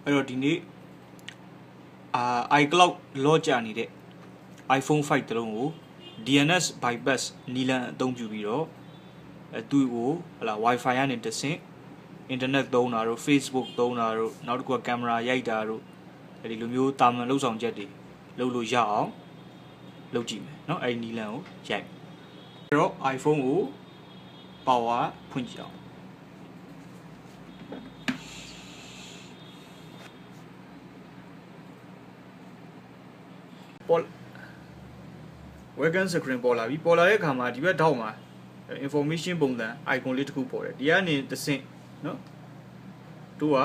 အဲ့တော့ဒီနေ့iCloud လော့ကြနေတဲ့ iPhone 5 တလုံးကို DNS bypass နီလန်အသုံးပြုပြီးတော့သူ့ကိုWi-Fi ကနေတဆင့် internet သုံးတာတို့ Facebook သုံးတာတို့နောက်တစ်ခုကကင်မရာရိုက်တာတို့ဒီလိုမျိုးတာမန်လုပ်ဆောင်ချက်တွေလုပ်လို့ရအောင်လုပ်ကြည့်မယ်เนาะအဲ့ဒီနီလန်ကိုရိုက်အဲ့တော့ iPhone ကို power ဖွင့်ကြည့်အောင်ပေါ် welcome screen ပေါ်လာပြီပေါ်လာတဲ့အခါမှာဒီဘက်ထောက်မှာ information ပုံစံ icon လေးတစ်ခုပေါ်တယ်ဒီကနေတဆင့်เนาะတို့က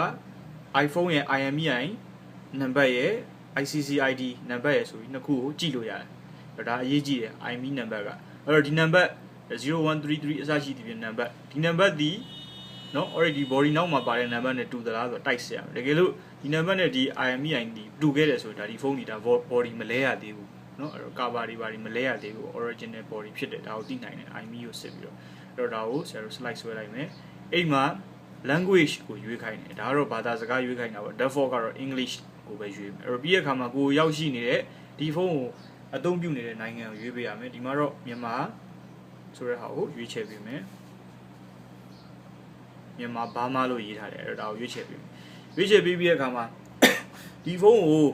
iPhone ရဲ့ IMEI နံပါတ်ရဲ့ ICC ID နံပါတ်ရဲ့ဆိုပြီးနှစ်ခုကိုကြည့်လို့ရတယ်ဒါအရေးကြီးတယ် IMEI နံပါတ်ကအဲ့တော့ဒီနံပါတ်0133အစရှိသည်ဖြင့်နံပါတ်ဒီနံပါတ်ဒီเนาะ already body နောက်မှာပါတဲ့နံပါတ်နဲ့တူသလားဆိုတော့တိုက်ဆက်ရမယ်တကယ်လို့ဒီနံပါတ်နဲ့ဒီ IMEI ဒီတူခဲ့တယ်ဆိုတာဒီဖုန်းဒီဒါ body မလဲရသေးဘူးเนาะအဲ့တော့ cover တွေပါမလဲရသေးဘူး original body ဖြစ်တယ်ဒါကိုသိနိုင်တယ် IMEI ကိုစစ်ပြီးတော့အဲ့တော့ဒါကိုဆရာတို့ slide ဆွဲလိုက်မယ်အဲ့မှာ language ကိုရွေးခိုင်းတယ်ဒါကတော့ဘာသာစကားရွေးခိုင်းတာပေါ့ default ကတော့ English ကိုပဲရွေးမယ်အဲ့တော့ပြီးတဲ့အခါမှာကိုရောက်ရှိနေတဲ့ဒီဖုန်းကိုအသုံးပြုနေတဲ့နိုင်ငံကိုရွေးပေးရမယ်ဒီမှာတော့မြန်မာဆိုတဲ့ဟာကိုရွေးချယ်ပေးမယ်မြန်မာဘာမှလို့ရေးထားတယ်အဲ့တော့ဒါကိုရွေးချယ်ပေးမယ်ရွေးချယ်ပေးပြီးတဲ့အခါမှာဒီဖုန်းကို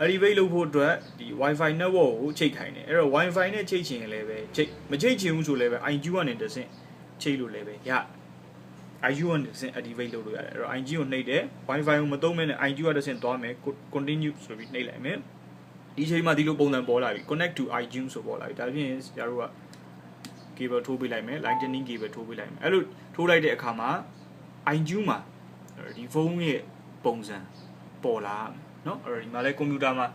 activate လုပ်ဖို့အတွက်ဒီ Wi-Fi network ကိုချိတ်ခိုင်းတယ်အဲ့တော့ Wi-Fi နဲ့ချိတ်ချင်ရင်လည်းပဲချိတ်မချိတ်ချင်ဘူးဆိုလည်းပဲ IG ကနေတဆင့်ချိတ်လို့လည်းပဲရIG ကနေတဆင့် activate လုပ်လို့ရတယ်အဲ့တော့ IG ကိုနှိပ်တယ် Wi-Fi ကိုမသုံးမဲနဲ့ IG ကတဆင့်သွားမယ် continue ဆိုပြီးနှိပ်လိုက်မယ်ဒီချိန်မှာဒီလိုပုံစံပေါ်လာပြီ connect to iTunes ဆိုပေါ်လာပြီဒါဖြင့်ဆရာတို့က cable ထိုးပေးလိုက်မယ် lightning cable ထိုးပေးလိုက်မယ်အဲ့လိုထိုးလိုက်တဲ့အခါမှာ iTunes မှာဒီဖုန်းရဲ့ပုံစံပေါ်လာเนาะအဲ့တော့ဒီမှာလဲကွန်ပျူတာမှာ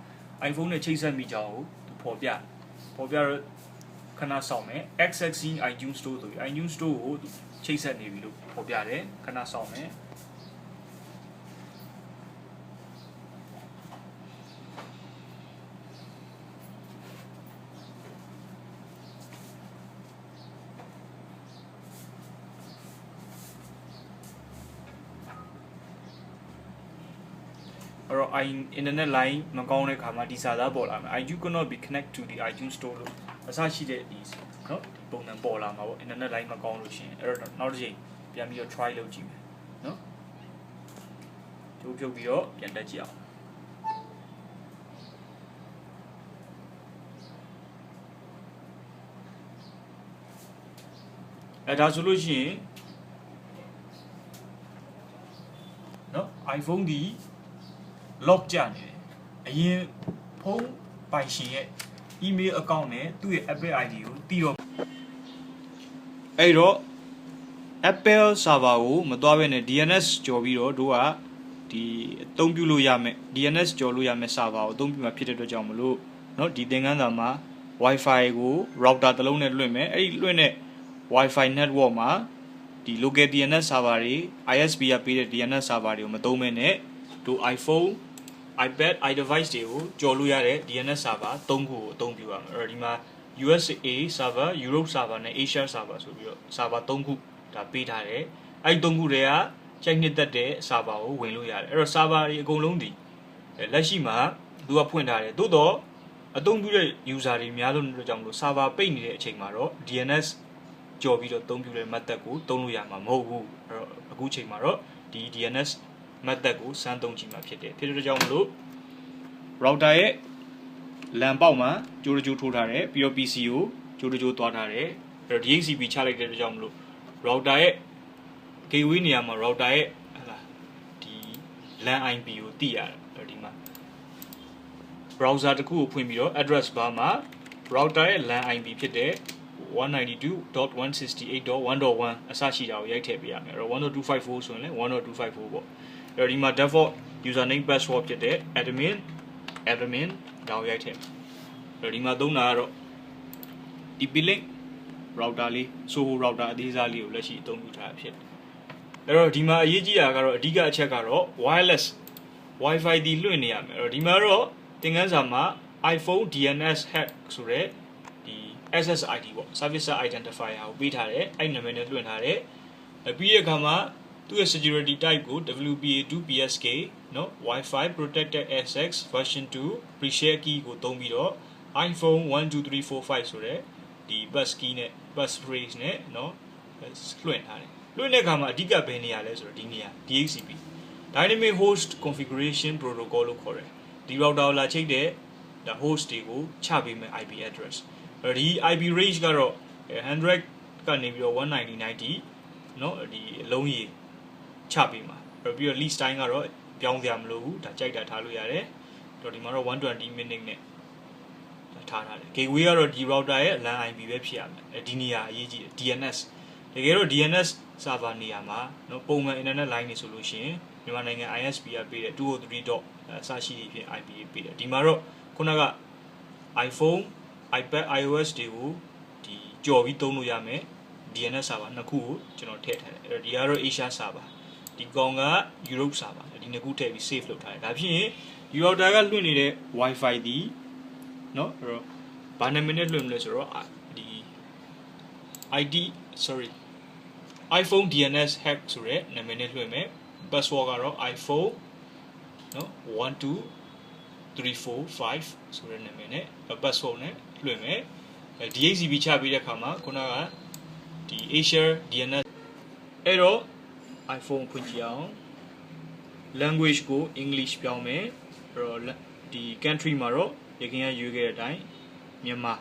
iPhone နဲ့ချိတ်ဆက်မိကြအောင်သူပေါ်ပြတော့ခဏစောင့်မယ် accessing iTunes Store ဆိုပြီး iTunes Store ကိုသူချိတ်ဆက်နေပြီလို့ပေါ်ပြတယ်ခဏစောင့်မယ်အဲ့တော့ internet line မကောင်းတဲ့ခါမှာဒီစာသားပေါ်လာမယ် iTunes cannot be connect to the iTunes Store လို့အစရှိတဲ့ဒီเนาะဒီပုံစံပေါ်လာမှာပေါ့ internet line မကောင်းလို့ရှိရင်အဲ့တော့နောက်တစ်ချိန်ပြန်ပြီးတော့ try လုပ်ကြည့်မယ်เนาะဖြုတ်ပြီးတော့ပြန်တက်ကြည့်အောင်အဲ့ဒါဆိုလို့ရှိရင်เนาะ iPhone ဒီlock ကြနေတယ်အရင်ဖုန်းပိုင်ရှင်ရဲ့ email account နဲ့သူ့ရဲ့ Apple ID ကိုတီးတော့အဲ့တော့ Apple server ကိုမသွားဘဲနဲ့ DNS ကျော်ပြီးတော့တို့ကဒီအသုံးပြုလို့ရမယ် DNS ကျော်လို့ရမယ် server ကိုအသုံးပြုမှာဖြစ်တဲ့အတွက်ကြောင့်မလို့เนาะဒီသင်ခန်းစာမှာ Wi-Fi ကို router တစ်လုံးနဲ့လွှင့်မယ်အဲ့ဒီလွှင့်တဲ့ Wi-Fi network မှာဒီ local DNS server တွေ ISP ကပေးတဲ့ DNS server တွေကိုမသုံးဘဲနဲ့တို့ iPhone iPad iDevice တွေကိုကြော်လို့ရတဲ့ DNS server 3ခုကိုအသုံးပြုရမယ်အဲ့တော့ဒီမှာ USA server Europe server နဲ့ Asia server ဆိုပြီးတော့ server 3ခုဒါပေးထားတယ်အဲ့ဒီ3ခုတွေကချိန်နှစ်သက်တဲ့ server ကိုဝင်လို့ရတယ်အဲ့တော့ server တွေအကုန်လုံးဒီလက်ရှိမှာသူကဖွင့်ထားတယ်သို့တော့အသုံးပြုတဲ့ user တွေများလို့ကြောင့်မလို့ server ပိတ်နေတဲ့အချိန်မှာတော့ DNS ကြော်ပြီးတော့အသုံးပြုတဲ့ method ကိုသုံးလို့ရမှာမဟုတ်ဘူးအဲ့တော့အခုချိန်မှာတော့ဒီ DNS method ကိုစမ်းသုံးကြည့်မှာဖြစ်တဲ့အတွက်ကြောင့်မလို့ router ရဲ့ LAN ပေါက်မှာကြိုးထိုးထားတယ်ပြီးတော့ PC ကိုကြိုးသွားထားတယ်အဲ့တော့ DHCP ချလိုက်တဲ့အတွက်ကြောင့်မလို့ router ရဲ့ gateway နေရာမှာ router ရဲ့ဒီ LAN IP ကိုသိရတယ်အဲ့တော့ဒီမှာ browser တစ်ခုကိုဖွင့်ပြီးတော့ address bar မှာ router ရဲ့ LAN IP ဖြစ်တဲ့ 192.168.1.1 အစရှိတာကိုရိုက်ထည့်ပေးရမယ်အဲ့တော့ 10254 ဆိုရင်လည်း 10254 ပေါ့အဲ့တော့ဒီမှာ default username password ဖြစ်တဲ့ admin ဒါကိုရိုက်ထည့်အဲ့တော့ဒီမှာသုံးတာကတော့ TP-Link router လေး Soho router အသေးစားလေးကိုလက်ရှိအသုံးပြုထားတာဖြစ်အဲ့တော့ဒီမှာအရေးကြီးတာကတော့အဓိကအချက်ကတော့ wireless Wi-Fi ဒီလွှင့်နေရမယ်အဲ့တော့ဒီမှာတော့သင်ခန်းစာမှာ iPhone DNS hack ဆိုတဲ့ဒီ SSID ပေါ့ Service Identifier ကိုပေးထားတယ်အဲ့နာမည်နဲ့လွှင့်ထားတယ်ပြီးတဲ့အခါမှာ သူရဲ့ security type ကို WPA2PSK နော် Wi-Fi protected SX version 2 pre-share key ကိုသုံးပြီးတော့ iPhone 12345ဆိုတဲ့ဒီ bus key နဲ့ bus phrase နဲ့နော်လွှင့်ထားတယ်လွှင့်တဲ့အခါမှာအဓိကဘယ်နေရာလဲဆိုတော့ဒီနေရာ DHCP Dynamic Host Configuration Protocol လို့ခေါ်တယ်ဒီ router လာချိတ်တဲ့ဒါ host တွေကိုချပေးမယ် IP address ဒီ IP range ကတော့100ကနေပြီးတော့190နော်ဒီအလုံးကြီးချပေးမှာပြီးတော့ lease time ကတော့ပြောင်းစရာမလိုဘူးဒါကြိုက်တာထားလို့ရတယ်တော့ဒီမှာတော့120 minute နဲ့ထားတယ် gateway ကတော့ဒီ router ရဲ့ LAN IP ပဲဖြစ်ရမယ်ဒီနေရာအရေးကြီးတယ် DNS တကယ်တော့ DNS server နေရာမှာနော်ပုံမှန် internet line နေဆိုလို့ရှိရင်မြန်မာနိုင်ငံ ISP ကပေးတဲ့203. အစရှိဖြင့် IP ပေးတယ်ဒီမှာတော့ခုနက iPhone iPad iOS တွေကိုဒီကြော်ပြီးသုံးလို့ရမယ် DNS server နှစ်ခုကိုကျွန်တော်ထည့်ထားတယ်အဲ့တော့ဒီကတော့ Asia server ဒီကောင်က Europe server ဒီနှစ်ခုထည့်ပြီး save လုပ်ထားတယ်ဒါဖြစ်ရင် router ကလွှင့်နေတဲ့ Wi-Fi ဒီနော်အဲ့တော့ဘာနာမည်နဲ့လွှင့်မလဲဆိုတော့ဒီ iPhone DNS hack ဆိုတဲ့နာမည်နဲ့လွှင့်မယ် password ကတော့ iPhone နော်12345ဆိုတဲ့နာမည်နဲ့ password နဲ့လွှင့်မယ် DHCP ချပေးတဲ့အခါမှာခုနကဒီ Asia DNS အဲ့တော့ iPhone ဖွင့်ကြည့်အောင် language ကို English ပြောင်းမယ်အဲ့တော့ဒီ country မှာတော့ရခင်ကရွေးခဲ့တဲ့အတိုင်းမြန်မာ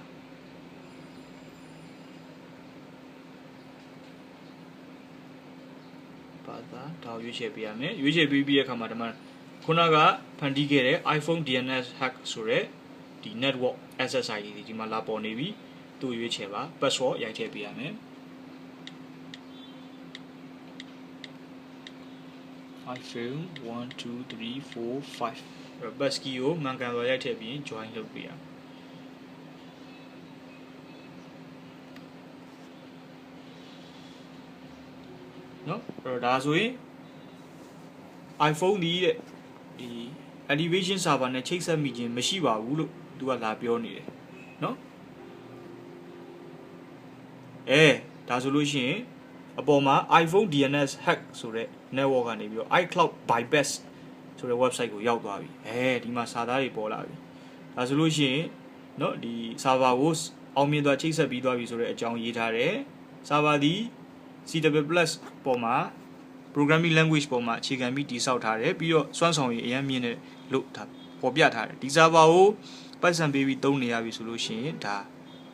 ဘာသာဒါရွေးချယ်ပေးရမယ်ရွေးချယ်ပေးပြီးတဲ့အခါမှာဒီမှာခုနကဖန်တီးခဲ့တဲ့ iPhone DNS hack ဆိုတဲ့ဒီ network SSID ဒီမှာလာပေါ်နေပြီသူ့ရွေးချယ်ပါ password ရိုက်ထည့်ပေးရမယ် iPhone 12345 bus key ကိုမှန်ကန်စွာရိုက်ထည့်ပြီး join လုပ်ပေးရမယ်နော်အဲ့တော့ဒါဆိုရင် iPhone ဒီဒီ elevation server နဲ့ချိတ်ဆက်မိခြင်းမရှိပါဘူးလို့သူကလာပြောနေတယ်နော်ဒါဆိုလို့ရှိရင်အပေါ်မှာ iPhone DNS hack ဆိုတဲ့ network ကနေပြီးတော့ iCloud bypass ဆိုတဲ့ website ကိုရောက်သွားပြီဒီမှာစာသားတွေပေါ်လာပြီဒါဆိုလို့ရှိရင်เนาะဒီ server ကိုအောင်မြင်စွာချိတ်ဆက်ပြီးသွားပြီဆိုတဲ့အကြောင်းရေးထားတယ် server ဒီ CW+ ပေါ်မှာ programming language ပေါ်မှာအခြေခံပြီးတည်ဆောက်ထားတယ်ပြီးတော့စွမ်းဆောင်ရည်အရင်မြင့်တဲ့လို့ဒါပေါ်ပြထားတယ်ဒီ server ကိုပတ်စံပေးပြီးသုံးနေရပြီဆိုလို့ရှိရင်ဒါ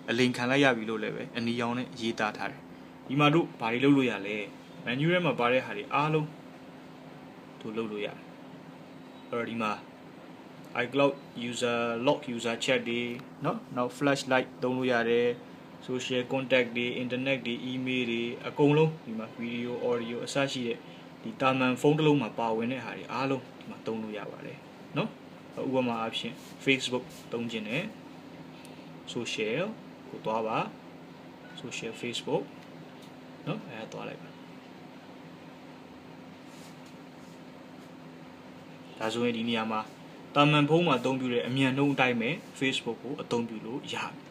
အလိန်ခံလိုက်ရပြီလို့လည်းပဲအနီရောင်နဲ့ရေးသားထားတယ်ဒီမှာတို့ဘာတွေလုပ်လို့ရလဲ menu ထဲမှာပါတဲ့ဟာတွေအားလုံးတို့လုပ်လို့ရတယ်အဲ့တော့ဒီမှာ iCloud user log user chat တွေเนาะနောက် flashlight သုံးလို့ရတယ် social contact တွေ internet တွေ email တွေအကုန်လုံးဒီမှာ video audio အစရှိတဲ့ဒီတာမန်ဖုန်းတစ်လုံးမှာပါဝင်တဲ့ဟာတွေအားလုံးဒီမှာသုံးလို့ရပါတယ်เนาะဥပမာအားဖြင့် Facebook သုံးခြင်းနဲ့ social ကိုသွားပါ social Facebook เนาะသွားလိုက်ပါဒါဆိုရင်ဒီနေရာမှာတာမန်ဖုန်းမှာအသုံးပြုတဲ့အမြန်နှုန်းအတိုင်းပဲ Facebook ကိုအသုံးပြုလို့ရတယ်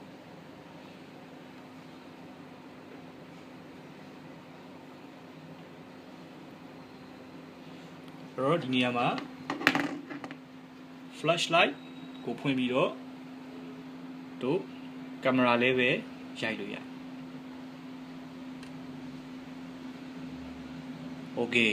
အဲ့တော့ဒီနေရာမှာ flashlight ကိုဖွင့်ပြီးတော့တို့ကင်မရာလေးပဲရိုက်လို့ရတယ် Okay